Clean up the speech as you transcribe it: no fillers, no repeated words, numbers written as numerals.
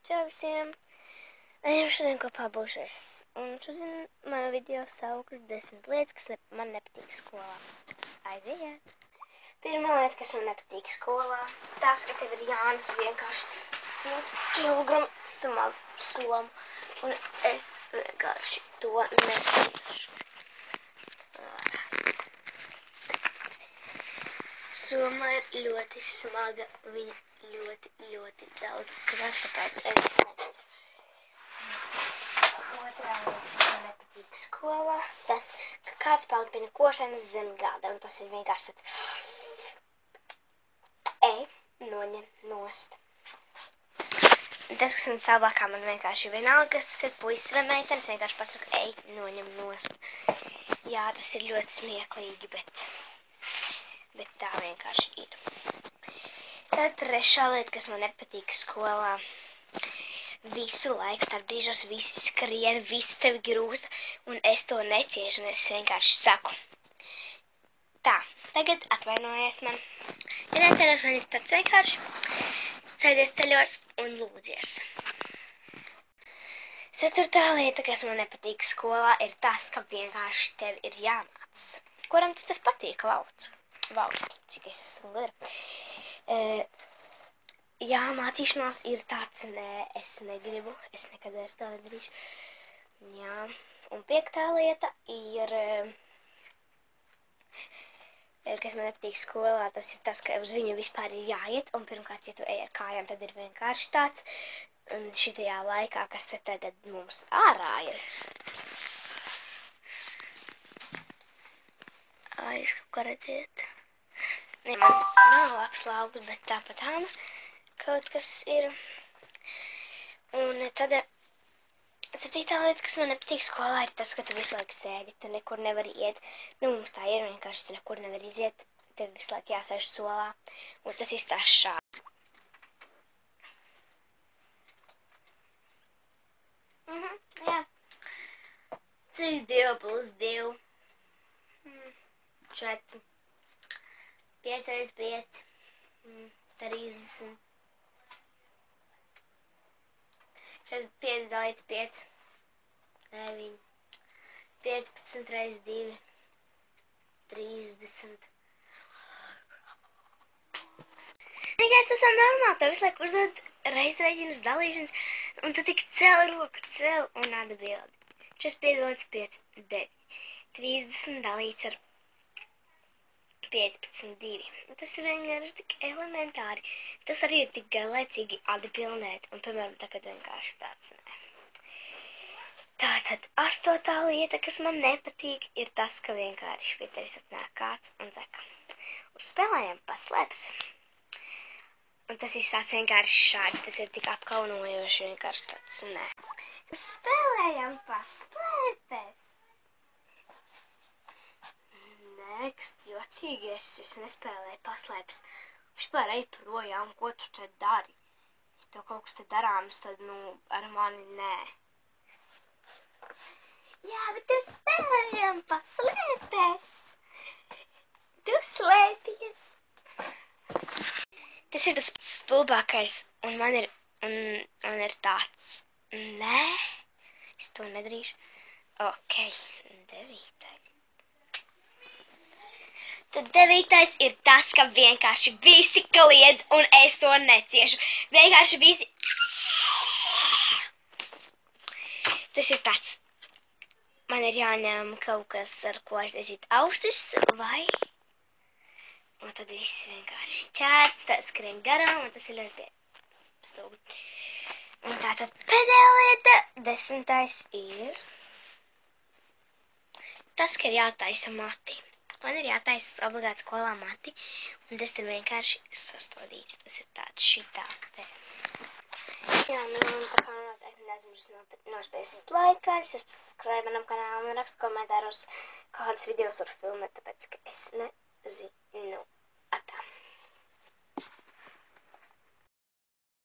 Čau visiem! Šodien kopā būšu es. Un šodien mana video saukas 10 lietas, kas man nepatīk skolā. Aiziet! Pirmā lieta, kas man nepatīk skolā, tas, ka tev ir jānes vienkārši 100 kg smagu somu. Un es vienkārši to nedarīšu. Soma ir ļoti smaga, viņa ļoti daudz svar, tāpēc es nedaru. Otrā lieta, kas man nepatīk skolā, tas, ka kāds paliek pie nekošanas zem gada, un tas ir vienkārši tāds, noņem nost. Tas, kas man savākā, man vienkārši vienalga, kas tas ir puisis vai meitenes, vienkārši pasaka, noņem nost. Jā, tas ir ļoti smieklīgi, bet tā vienkārši ir. Tad trešā lieta, kas man nepatīk skolā, visu laiku starp brīžos visi skrien, visi tevi grūsta, un es to neciešu, un es vienkārši saku. Tā, tagad atvainojies man. Ja neatvainojies, man ir tāds vienkārši sēdies ceļos un lūdzies. Ceturtā lieta, kas man nepatīk skolā, ir tas, ka vienkārši tev ir jāmācas. Kuram tu tas patīk, Vauds, cik es esmu gudra. Jā, mācīšanās ir tāds, nē, es negribu, es nekad vairs tā nedarīšu. Jā, un piektā lieta ir, kas man nepatīk skolā, tas ir tas, ka uz viņu vispār ir jāiet, un pirmkārt, ja tu ej ar kājām, tad ir vienkārši tāds, un šitajā laikā, kas te tagad mums ārā ir. Jūs kaut ko redziet? Ne, man nav labs lauks, bet tāpatām kaut kas ir. Un tad, septītā lieta, kas man nepatīk skolā, ir tas, ka tu visu laiku sēdi, tu nekur nevari iet. Nu, mums tā ir vienkārši, tu nekur nevari iziet, tev visu laiku jāsēž solā. Un tas izstās šādi. Jā. Cik 2 plus 2? 4. 5 reiz 5. 30. 5 dalīts 5. 9. 15 reiz 2. 30. Vienkārši tas nav normāli, tev visu laiku uzdod reizrēķinus dalīšanas, un tu tik cel roku, un atbildi. 45 dalīts 5. 9. 30 dalīts ar 15, 2. Tas ir vienkārši tik elementāri. Tas arī ir tik garlaicīgi atbildēt. Un, piemēram, tagad vienkārši tāds, nē. Tātad, 8. lieta, kas man nepatīk, ir tas, ka vienkārši pie tevis atnāk kāds un saka, uz spēlējam paslēps. Un tas izsāc vienkārši šādi. Tas ir tik apkaunojoši, vienkārši tāds, nē. Uz spēlējam paslēpes. Nekst, jocīgi es nespēlēju paslēpes. Vispār ej projām, ko tu te dari? Ja tev kaut kas te darāms, tad, ar mani nē. Jā, bet es spēlējām paslēpes. Tu slēpies. Tas ir tas stulbākais, un man ir tāds, nē, es to nedarīšu. Ok, 9. Tad 9. ir tas, ka vienkārši visi kliedz, un es to neciešu. Vienkārši visi. Tas ir tāds. Man ir jāņem kaut kas, ar ko aiztaisīt ausis, vai? Un tad viss vienkārši ķērts, tā skrien garām, un tas ir ļoti stulbi. Un tātad pēdējā lieta, 10. ir tas, ka ir jātaisa mati. Man ir jātaisa obligāti skolā mati, un tas ir vienkārši sastādīti. Tas ir tāds šitā te. Jā, un tā kā noteikti neaizmirst nospēst laikā, subscribe manam kanālam un rakst komentāros, kādus videos var filmēt, tāpēc, ka es nezinu. Atā.